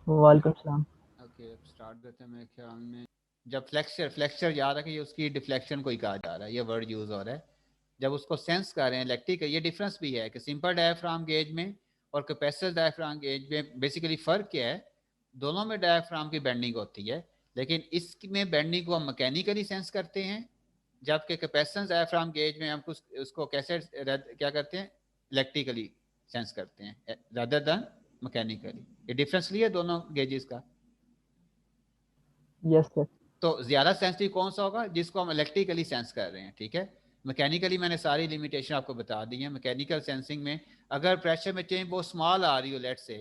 वालेकुम सलाम। ओके, अब स्टार्ट करते हैं। मेरे ख्याल में जब फ्लेक्चर फ्लेक्चर याद रखें, ये उसकी डिफ्लेक्शन को ही कहा जा रहा है, ये वर्ड यूज हो रहा है। जब उसको सेंस कर रहे हैं इलेक्ट्रिक, ये डिफरेंस भी है कि सिंपल डायफ्राम गेज में और कैपेसिटर डायफ्राम गेज में बेसिकली फ़र्क क्या है। दोनों में डायफ्राम की बेंडिंग होती है, लेकिन इसमें बेंडिंग को हम मैकेनिकली सेंस करते हैं, जबकि कैपेसिटेंस डायफ्राम गेज में हम कुछ उसको कैसे क्या करते हैं, इलेक्ट्रिकली सेंस करते हैं रादर देन मैकेनिकली। ये डिफरेंस लिया दोनों गेजेस का। Yes sir. तो ज़्यादा सेंसिटिव कौन सा होगा, जिसको हम इलेक्ट्रिकली सेंस कर रहे हैं, ठीक है। मैकेनिकली मैंने सारी लिमिटेशन आपको बता दी है। मैकेनिकल सेंसिंग में अगर प्रेशर में चेंज बहुत स्मॉल आ रही हो, लेट से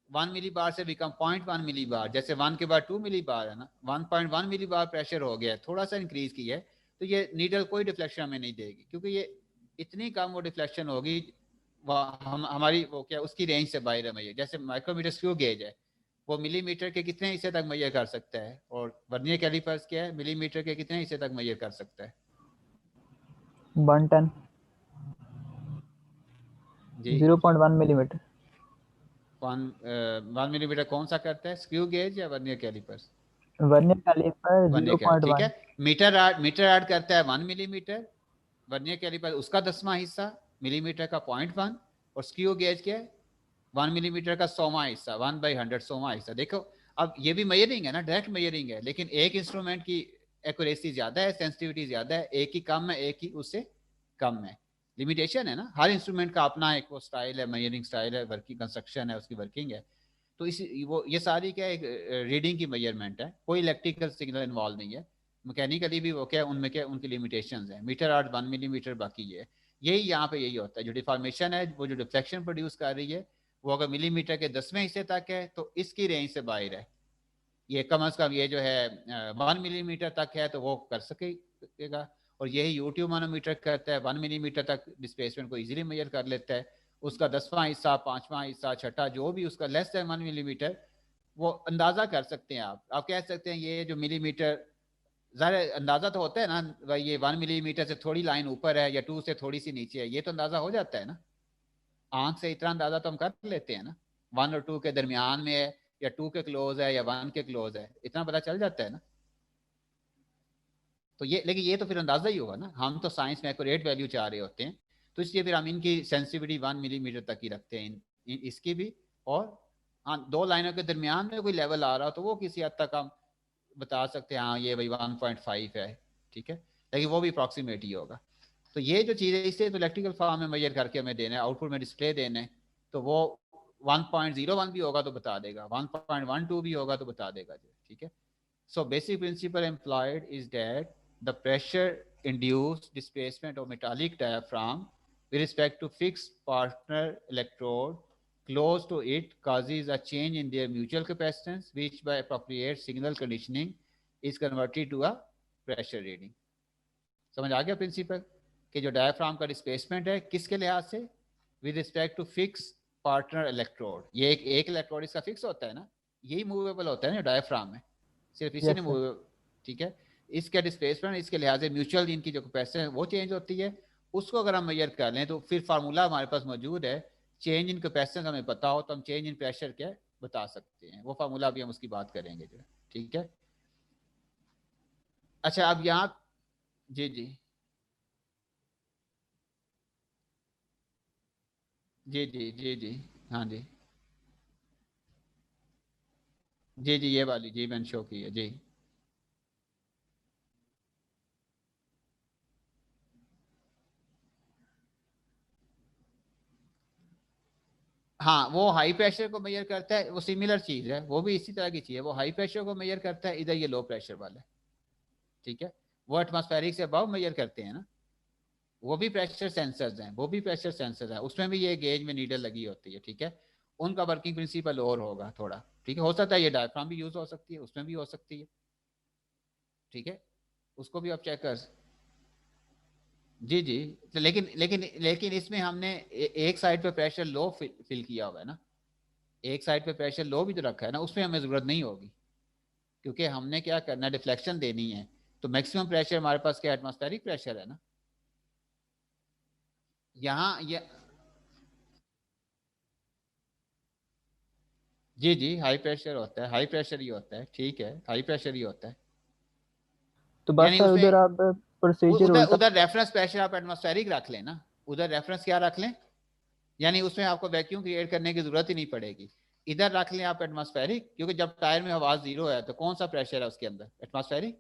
1 मिली बार से बिकम 0.1 मिली बार, जैसे 1 के बाद 2 मिली बार है ना, 1.1 मिली बार प्रेशर हो गया है, थोड़ा सा इंक्रीज किया है, तो ये नीडल कोई डिफ्लेक्शन हमें नहीं देगी, क्योंकि ये इतनी कम वो डिफ्लेक्शन होगी। हम हमारी वो क्या उसकी रेंज से बाहर है। जैसे माइक्रोमीटर स्क्रू गेज है, वो मिलीमीटर के कितने हिस्से तक मेजर कर सकता है, और वर्नियर कैलिपर्स क्या है, मिलीमीटर के कितने हिस्से तक मेजर कर सकता है। 1 टन। जी। 0.1 मिलीमीटर। 1 मिलीमीटर कौन सा करता है, स्क्रू गेज या vernier calipers? Vernier caliper vernier zero caliper, point ठीक है। वन मीटर ऐड करता है 1 मिलीमीटर, वर्नियर कैलिपर उसका 10वां हिस्सा, मिलीमीटर का 0.1, और स्क्रू गेज क्या है, 1 मिलीमीटर का 100वां हिस्सा, 1/100 100वां हिस्सा। देखो, अब ये भी मेजरिंग है ना, डायरेक्ट मेजरिंग है, लेकिन एक इंस्ट्रूमेंट की एक्यूरेसी ज्यादा है, सेंसिटिविटी ज्यादा है, एक ही कम है, एक ही उससे कम है। लिमिटेशन है ना, हर इंस्ट्रूमेंट का अपना एक वो स्टाइल है, मेजरिंग स्टाइल है, वर्किंग कंस्ट्रक्शन है, उसकी वर्किंग है। तो इस वो ये सारी क्या एक रीडिंग की मेजरमेंट है, कोई इलेक्ट्रिकल सिग्नल इन्वॉल्व नहीं है। मैकेनिकली भी वो क्या उनमें क्या उनकी लिमिटेशंस हैं। मीटर आर्ट 1 मिलीमीटर, बाकी ये यही यहाँ पे यही होता है, जो डिफॉर्मेशन है, वो जो डिफ्लेक्शन प्रोड्यूस कर रही है, वो अगर मिलीमीटर के 10वें हिस्से तक है तो इसकी रेंज से बाहर है। ये कम अज कम ये जो है 1 मिलीमीटर तक है तो वो कर सकेगा। और यही यूट्यूब मानोमीटर करता है, 1 मिलीमीटर तक डिस्प्लेसमेंट को इजीली मेजर कर लेता है। उसका 10वां हिस्सा, 5वां हिस्सा, छठा, जो भी उसका लेस देन 1 मिलीमीटर, वो अंदाजा कर सकते हैं। आप कह सकते हैं ये जो मिलीमीटर, ज़ाहिर अंदाजा तो होता है ना भाई, ये 1 मिलीमीटर से थोड़ी लाइन ऊपर है या 2 से थोड़ी सी नीचे है, ये तो अंदाजा हो जाता है ना। आंख से इतना अंदाजा तो हम कर लेते हैं ना, 1 और 2 के दरमियान में है, या 2 के क्लोज है, या 1 के क्लोज है, इतना पता चल जाता है ना। तो ये, लेकिन ये तो फिर अंदाजा ही होगा ना, हम तो साइंस में एक्यूरेट वैल्यू चाह रहे होते हैं। तो इसलिए फिर हम इनकी सेंसिटिविटी 1 मिलीमीटर तक ही रखते हैं, इसकी भी। और हाँ, दो लाइनों के दरमियान में कोई लेवल आ रहा हो तो वो किसी हद तक हम बता सकते हैं, हाँ ये भाई 1.5 है, ठीक है, लेकिन वो भी अप्रॉक्सीमेट ही होगा। तो ये जो चीज़ है, इससे तो इलेक्ट्रिकल फॉर्म में मेजर करके हमें देना है, आउटपुट में डिस्प्ले देना है, तो वो 1.01 भी होगा तो बता देगा, 1.12 भी होगा तो बता देगा जी, ठीक है। So basic principle employed is that the pressure induced displacement of metallic diaphragm with respect to fixed partner electrode close to it causes a change in their mutual capacitance, which by appropriate signal conditioning is converted to a pressure reading. समझ आ गया principal, कि जो diaphragm का displacement है किसके लिहाज से, with respect to fix partner electrode. ये एक इलेक्ट्रोड इसका फिक्स होता है ना, यही मूवेबल होता है ना डायफ्राम में, सिर्फ इसी ने यस सर। मूव, ठीक है। इसका डिस्प्लेसमेंट इसके लिहाज से म्यूचुअल इनकी जो कैपेसिटी है वो चेंज होती है। उसको अगर हम मेजर कर लें तो फिर फार्मूला हमारे पास मौजूद है। चेंज इन कैपेसिटेंस हमें पता हो तो हम चेंज इन प्रेशर क्या बता सकते हैं, वो फार्मूला भी हम उसकी बात करेंगे जो, ठीक है। अच्छा, अब यहाँ, जी जी, जी जी, जी जी, हाँ जी, जी जी, ये वाली जी मैंने शो की है जी। हाँ, वो हाई प्रेशर को मेजर करता है, वो सिमिलर चीज है, वो भी इसी तरह की चीज है, वो हाई प्रेशर को मेजर करता है, इधर ये लो प्रेशर वाला है, ठीक है। वो एटमॉस्फेरिक से अबव मेजर करते हैं ना, वो भी प्रेशर सेंसर्स हैं, वो भी प्रेशर सेंसर है, उसमें भी ये गेज में नीडल लगी होती है, ठीक है। उनका वर्किंग प्रिंसिपल और होगा थोड़ा, ठीक है। हो सकता है ये डायफ्राम भी यूज हो सकती है, उसमें भी हो सकती है, ठीक है। उसको भी आप चेक कर, जी जी। तो लेकिन लेकिन लेकिन इसमें हमने एक साइड पे प्रेशर लो फिल किया हुआ है ना, एक साइड पे प्रेशर लो भी तो रखा है ना, उसमें हमें जरूरत नहीं होगी, क्योंकि हमने क्या करना है, डिफ्लेक्शन देनी है। तो मैक्सिमम प्रेशर हमारे पास क्या एटमॉस्फेरिक प्रेशर है ना, यहाँ ये, जी जी, हाई प्रेशर होता है, हाई प्रेशर ही होता है, ठीक है, हाई प्रेशर ही होता है। तो बस यानी सर उसमें उधर आप प्रोसीजर उधर उल्टा। उधर रेफरेंस प्रेशर आप एटमॉस्फेरिक रख लें ना, उधर रेफरेंस क्या रख लें, यानी उसमें आपको वैक्यूम क्रिएट करने की जरूरत ही नहीं पड़ेगी। इधर रख लें आप एटमॉस्फेरिक, क्योंकि जब टायर में हवा जीरो है तो कौन सा प्रेशर है उसके अंदर, एटमॉस्फेरिक,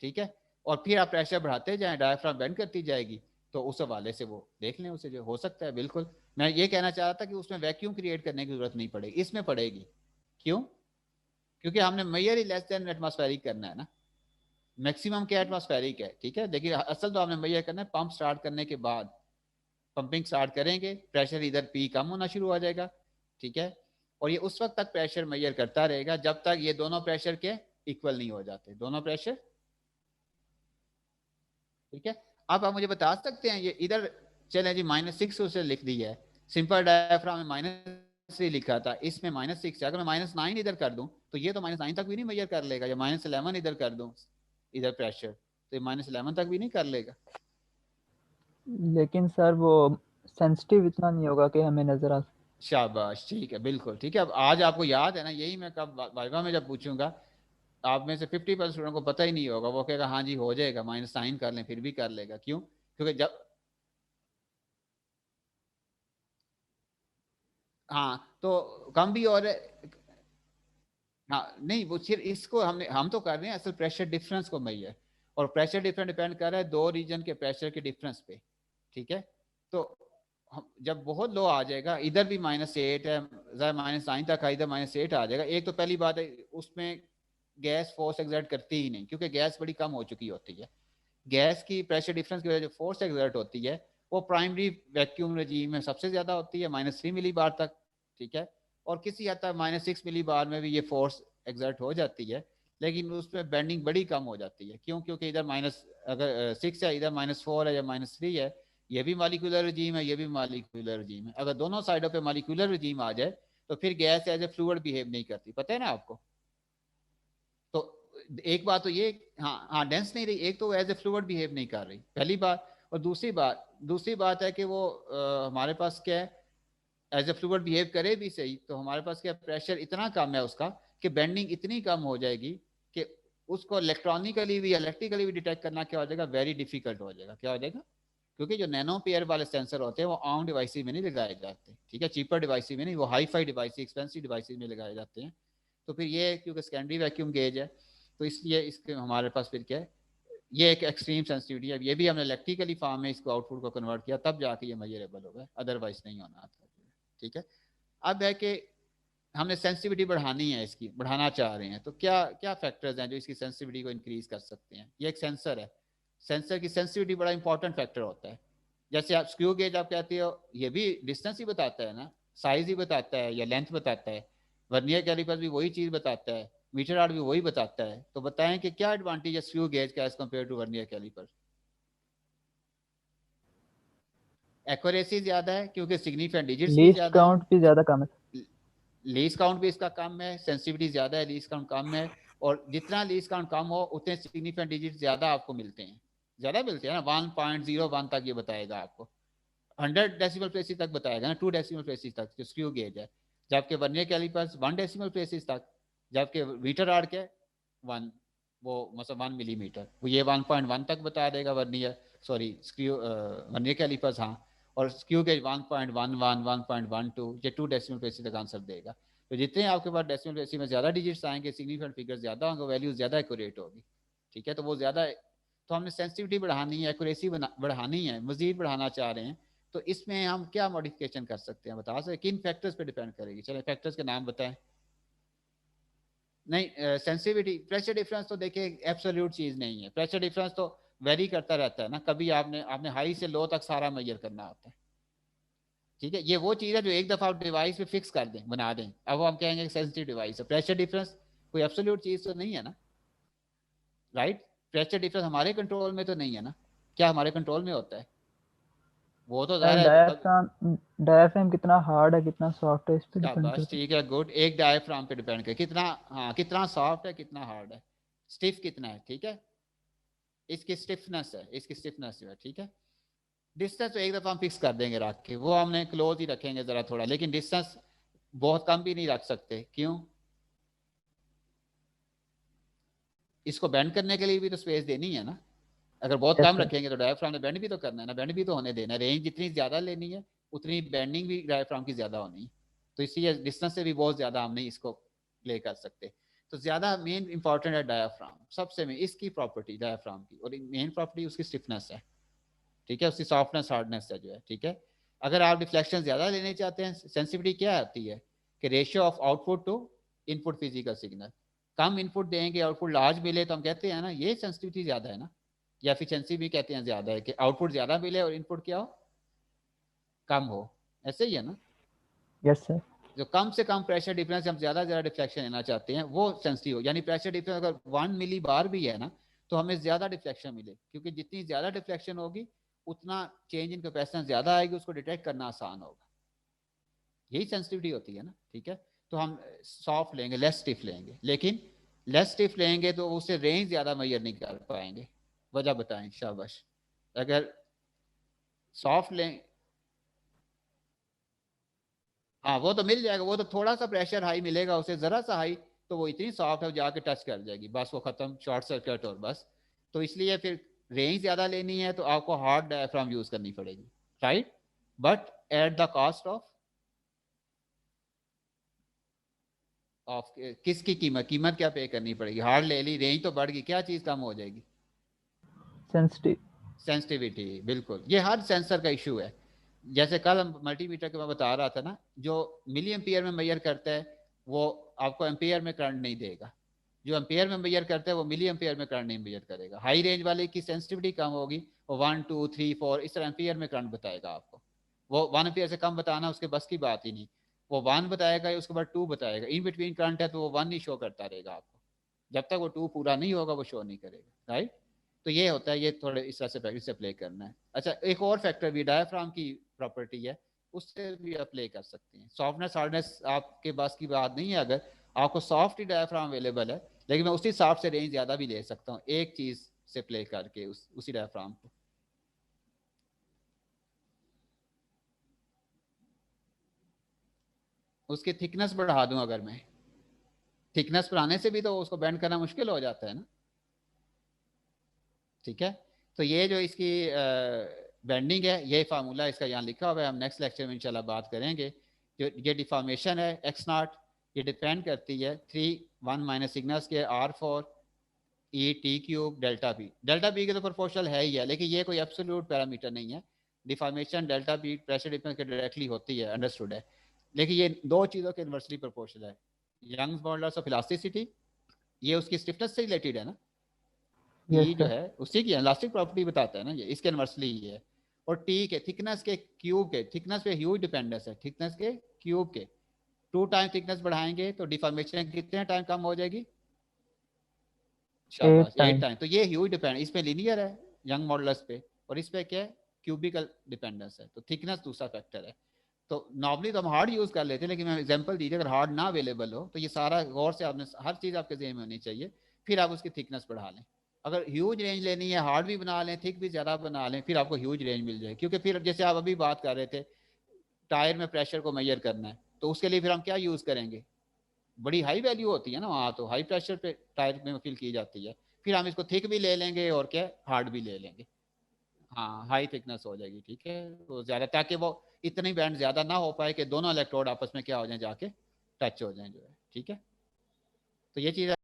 ठीक है। और फिर आप प्रेशर बढ़ाते जाएं, डायफ्राम बेंड करती जाएगी, तो उस हवाले से वो देख लें उसे, जो हो सकता है बिल्कुल। मैं ये कहना चाह रहा था कि उसमें वैक्यूम क्रिएट करने की जरूरत नहीं पड़ेगी, इसमें पड़ेगी। क्यों? क्योंकि हमने मेजर ही लेस देन एटमॉस्फेरिक करना है ना, मैक्सिमम क्या एटमॉस्फेरिक है, ठीक है। देखिए असल तो हमने मेजर करना है पंप स्टार्ट करने के बाद, पंपिंग स्टार्ट करेंगे, प्रेशर इधर पी कम होना शुरू हो जाएगा, ठीक है। और ये उस वक्त तक प्रेशर मेजर करता रहेगा जब तक ये दोनों प्रेशर के इक्वल नहीं हो जाते, दोनों प्रेशर, ठीक है। अब आप मुझे बता सकते हैं, ये इधर चले जी -6 उसे लिख दिया है, सिंपल डायफ्राम में -3 लिखा था, इसमें -6 है। अगर मैं -9 इधर कर दूं तो ये तो -9 तक भी नहीं मेजर कर लेगा, या -11 इधर कर दूं इधर प्रेशर, तो ये -11 तक भी नहीं कर लेगा। लेकिन सर वो सेंसिटिव इतना नहीं होगा कि हमें नजर आ। शाबाश, ठीक है, बिल्कुल ठीक है। अब आज आपको याद है ना, यही मैं कब वाइवा में जब पूछूंगा, आप में से 50% स्टूडेंट को पता ही नहीं होगा, वो कहेगा हाँ जी हो जाएगा, -9 कर लें, फिर भी कर लेगा। क्यों? क्योंकि जब, हाँ तो कम भी और हाँ नहीं, वो सिर्फ इसको हम तो कर रहे हैं असल प्रेशर डिफरेंस को मेजर, और प्रेशर डिफरेंस डिपेंड कर रहा है दो रीजन के प्रेशर के डिफरेंस पे, ठीक है। तो जब बहुत लो आ जाएगा, इधर भी -8 है, -9 तक है, इधर -8 आ जाएगा, एक तो पहली बात है उसमें गैस फोर्स एग्जर्ट करती ही नहीं, क्योंकि गैस बड़ी कम हो चुकी होती है। गैस की प्रेशर डिफरेंस की वजह से जो फोर्स एग्जर्ट होती है वो प्राइमरी वैक्यूम रजीम में सबसे ज्यादा होती है, -3 मिली बार तक, ठीक है। और किसी हद तक -6 मिली बार में भी ये फोर्स एग्जर्ट हो जाती है, लेकिन उसमें बेंडिंग बड़ी कम हो जाती है। क्यों? क्योंकि इधर माइनस अगर 6 है, इधर -4 है या -3 है, ये भी मालिकुलर रजीम है, ये भी मालिकुलर रजीम है। अगर दोनों साइडों पे मालिकुलर रजीम आ जाए तो फिर gas as a fluid behave नहीं करती, पता है ना आपको। तो एक बात तो ये, हाँ हाँ डेंस नहीं रही, एक तो एज ए फ्लूइड बिहेव नहीं कर रही, पहली बात। और दूसरी बात है कि वो हमारे पास क्या है, एज ए फ्लूइड बिहेव करे भी सही तो हमारे पास क्या, प्रेशर इतना कम है उसका कि बेंडिंग इतनी कम हो जाएगी कि उसको इलेक्ट्रॉनिकली भी इलेक्ट्रिकली भी डिटेक्ट करना क्या हो जाएगा, वेरी डिफिकल्ट हो जाएगा। क्या हो जाएगा? क्योंकि जो नैनो पेयर वाले सेंसर होते हैं वो आम डिवाइसेज में नहीं लगाए जाते, ठीक है, चीपर डिवाइसेज में नहीं, वो hi fi device, expensive devices में लगाए जाते हैं। तो फिर ये क्योंकि सेकेंडरी वैक्यूम गेज है, तो इसलिए इसके हमारे पास फिर क्या है, ये एक एक्सट्रीम सेंसिटिविटी है। ये भी हमने इलेक्ट्रिकली फॉर्म में इसको आउटपुट को कन्वर्ट किया तब जाके ये मेजरेबल होगा, अदरवाइज नहीं होना आता, ठीक है। अब है कि हमने सेंसिटिविटी बढ़ानी है, इसकी बढ़ाना चाह रहे हैं, तो क्या क्या फैक्टर्स हैं जो इसकी सेंसिटिविटी को इंक्रीज कर सकते हैं। ये एक सेंसर है, सेंसर की सेंसिटिविटी बड़ा इंपॉर्टेंट फैक्टर होता है। जैसे आप स्क्रू गेज आप कहते हो, ये भी डिस्टेंस ही बताता है ना, साइज ही बताता है या लेंथ बताता है। वर्नियर कैलिपर भी वही चीज बताता है, मीटर आर्ट भी वही बताता है। तो बताएं कि क्या एडवांटेज है स्क्रू गेज का as compare to vernier caliper. Accuracy ज्यादा है क्योंकि सिग्निफिकेंट डिजिट्स भी लीस्ट ज्यादा है, काउंट भी ज्यादा कम है। लीज काउंट भी इसका कम है, सेंसिटिविटी ज्यादा है, लीज काउंट कम है। और जितना लीज काउंट कम हो उतने सिग्निफिकेंट डिजिट ज्यादा आपको मिलते हैं, ज्यादा मिलते हैं ना, 1.01 तक ये बताएगा आपको, 100 डेसिमल प्लेसेस तक बताएगा ना, 2 डेसिमल प्लेसेस तक जो स्क्रू गेज है। जबकि वर्नियर कैलिपर्स 1 डेसिमल प्लेसेस तक, जबकि मीटर आर्क है 1, वो मतलब 1 मिलीमीटर, वो ये 1.1 तक बता देगा vernier, sorry screw vernier calipers, हाँ। और स्क्रू गेज 1.11 1.12, ये 2 डेसिमल प्लेसेस तक आंसर देगा। तो जितने आपके पास डेसिमल प्लेसेस में ज्यादा डिजिट्स आएंगे, सिग्निफिकेंट फिगर ज्यादा होंगे, वैल्यू ज्यादा एक्यूरेट होगी, ठीक है। तो वो ज्यादा, तो हमने सेंसिटिविटी बढ़ानी है, एक्यूरेसी बढ़ानी है, मजीद बढ़ाना चाह रहे हैं। तो इसमें हम क्या मॉडिफिकेशन कर सकते हैं, बता सकते, किन फैक्टर्स पे डिपेंड करेगी, चलो फैक्टर्स के नाम बताएं। नहीं सेंसिटिविटी, प्रेशर डिफरेंस तो देखिए एब्सोल्यूट चीज नहीं है, प्रेशर डिफरेंस तो वेरी करता रहता है ना, कभी आपने आपने हाई से लो तक सारा मेजर करना होता है, ठीक है। ये वो चीज है जो एक दफा आप डिवाइस पे फिक्स कर दें, बना दें, अब हम कहेंगे सेंसिटिव डिवाइस है। प्रेशर डिफरेंस कोई एब्सोल्यूट चीज तो नहीं है ना, राइट। प्रेशर डिफरेंस हमारे कंट्रोल में तो नहीं है ना, क्या हमारे कंट्रोल में होता है? वो तो सर ज़ाहिर है कभी, डायफ्राम डायफ्राम कितना हार्ड है कितना सॉफ्ट है इस पे डिपेंड शाबाश, करता ठीक है, गुड। एक डायफ्राम पे डिपेंड करे कितना, हाँ कितना सॉफ्ट है कितना हार्ड है, स्टिफ कितना है, ठीक है, इसकी स्टिफनेस है, इसकी स्टिफनेस जो है, ठीक है। डिस्टेंस तो एक दफ़ा हम फिक्स कर देंगे रख के, वो हमने क्लोज ही रखेंगे ज़रा थोड़ा, लेकिन डिस्टेंस बहुत कम भी नहीं रख सकते, क्यों? इसको बेंड करने के लिए भी तो स्पेस देनी है ना। अगर बहुत यस कम सर। रखेंगे तो डायफ्राम ने बेंड भी तो करना है ना, बेंड भी तो होने देना है। रेंज जितनी ज्यादा लेनी है उतनी बेंडिंग भी डायफ्राम की ज्यादा होनी है। तो इसलिए डिस्टेंस से भी बहुत ज्यादा हम नहीं इसको प्ले कर सकते। तो ज्यादा मेन इंपॉर्टेंट है डायफ्राम, सबसे में इसकी प्रॉपर्टी डायफ्राम की, और मेन प्रॉपर्टी उसकी स्टिफनेस है, ठीक है, उसकी सॉफ्टनेस हार्डनेस है जो है, ठीक है। अगर आप डिफ्लेक्शन ज्यादा लेने चाहते हैं, सेंसिटिविटी क्या आती है कि ratio of output to input physical signal. कम इनपुट देंगे आउटपुट लार्ज मिले तो हम कहते हैं ना ये सेंसिटिविटी ज्यादा है ना, या एफिशिएंसी भी कहते हैं ज्यादा है कि आउटपुट ज्यादा मिले और इनपुट क्या हो, कम हो। ऐसे ही है ना। Yes sir. जो कम से कम प्रेशर डिफरेंस हम ज्यादा डिफ्लेक्शन लेना चाहते हैं वो सेंसिटिव हो, यानी प्रेशर डिफरेंस अगर 1 मिली बार भी है ना तो हमें ज्यादा डिफ्लेक्शन मिले, क्योंकि जितनी ज्यादा डिफ्लेक्शन होगी उतना चेंज इन कैपेसिटेंस ज्यादा आएगी, उसको डिटेक्ट करना आसान होगा। यही सेंसिटिविटी होती है ना, ठीक है। तो हम सॉफ्ट लेंगे, लेस स्टिफ लेंगे, लेकिन लेस स्टिफ लेंगे तो उससे रेंज ज्यादा मेजर नहीं कर पाएंगे। वजह बताएं, शाबाश। अगर सॉफ्ट लें, हाँ वो तो मिल जाएगा, वो तो थोड़ा सा प्रेशर हाई मिलेगा उसे, जरा सा हाई, तो वो इतनी सॉफ्ट है जाके टच कर जाएगी, बस वो खत्म, शॉर्ट सर्किट और बस। तो इसलिए फिर रेंज ज्यादा लेनी है तो आपको हार्ड डायफ्राम यूज करनी पड़ेगी, right, but at the cost of किसकी कीमत, कीमत क्या पे करनी पड़ेगी? हार्ड ले ली, रेंज तो बढ़ गई, क्या चीज कम हो जाएगी? सेंसिटिव। सेंसिटिविटी, बिल्कुल, ये हर सेंसर का इशू है। जैसे कल हम मल्टीमीटर के मैं बता रहा था ना, जो मिली एम्पियर में मेजर करता है वो आपको एम्पियर में करंट नहीं देगा, जो एम्पियर में मेजर करता है वो मिली एम्पियर में करंट नहीं मेजर करेगा। हाई रेंज वाले की सेंसिटिविटी कम होगी, वो 1 2 3 4 इस तरह एम्पियर में करंट बताएगा आपको। वो 1 एम्पियर से कम बताना उसके बस की बात ही नहीं, वो 1 बताएगा, उसके बाद 2 बताएगा, इन बिटवीन करंट है तो वो 1 ही शो करता रहेगा आपको, जब तक वो 2 पूरा नहीं होगा वो शो नहीं करेगा, राइट। तो ये होता है, ये थोड़े इस तरह से प्रैक्टिस से प्ले करना है। अच्छा, एक और फैक्टर भी डायफ्राम की प्रॉपर्टी है, उससे भी आप प्ले कर सकते हैं। सॉफ्टनेस हार्डनेस आपके पास की बात नहीं है, अगर आपको सॉफ्ट ही डायफ्राम अवेलेबल है, लेकिन मैं उसी हिसाब से रेंज ज़्यादा भी ले सकता हूँ एक चीज़ से प्ले करके उसी डायफ्राम को। उसकी थिकनेस बढ़ा दूं, अगर मैं थिकनेस बढ़ाने से भी तो उसको बेंड करना मुश्किल हो जाता है ना, ठीक है। तो ये जो इसकी बेंडिंग है, ये फार्मूला इसका यहाँ लिखा हुआ है, हम नेक्स्ट लेक्चर में इंशाल्लाह बात करेंगे। जो ये डिफॉर्मेशन है एक्स नॉट, ये डिपेंड करती है 3 1 सिग्नल के R four E T cube delta B. Delta B के तो प्रोपोर्शनल है ही है, लेकिन ये कोई एब्सोल्यूट पैरामीटर नहीं है। Deformation delta B pressure difference के डायरेक्टली होती है, अंडरस्टूड है, लेकिन ये दो चीज़ों के इन्वर्सली प्रोपोर्शनल है। यंग्स मॉडुलस ऑफ इलास्टिसिटी, ये उसकी स्टिफनेस से रिलेटेड है ना, यस ई जो सर। है उसी की इलास्टिक प्रॉपर्टी बताता है ना, ये इसके इनवर्सली ये है। और टी के थिकनेस के क्यूब के थिकनेस पे ह्यूज डिपेंडेंस है, थिकनेस के क्यूब के 2 टाइम थिकनेस बढ़ाएंगे तो डिफॉर्मेशन कितने टाइम कम हो जाएगी? एट शाबाश, 8 टाइम। टाइम। तो ये ह्यूज डिपेंड, इसमें लीनियर है यंग मॉडुलस पे, और इस पे क्या है, क्यूबिकल डिपेंडेंस है। तो थिकनेस दूसरा फैक्टर है। तो नॉर्मली तो हम हार्ड यूज कर लेते हैं, लेकिन मैं एग्जांपल दीजिए, अगर हार्ड ना अवेलेबल हो तो ये सारा गौर से आपने हर चीज़ आपके जेहन में होनी चाहिए, फिर आप उसकी थिकनेस बढ़ा लें। अगर ह्यूज रेंज लेनी है, हार्ड भी बना लें, थिक भी ज़्यादा बना लें, फिर आपको ह्यूज रेंज मिल जाए। क्योंकि फिर जैसे आप अभी बात कर रहे थे, टायर में प्रेशर को मेजर करना है, तो उसके लिए फिर हम क्या यूज़ करेंगे? बड़ी हाई वैल्यू होती है ना वहाँ, तो हाई प्रेशर पे टायर में फिल की जाती है। फिर हम इसको थिक भी ले लेंगे और क्या, हार्ड भी ले लेंगे। हाँ, हाई थिकनेस हो जाएगी, ठीक है, तो ज़्यादा, ताकि वो इतनी बैंड ज़्यादा ना हो पाए कि दोनों इलेक्ट्रोड आपस में क्या हो जाए, जाके टच हो जाए जो है, ठीक है। तो ये चीज़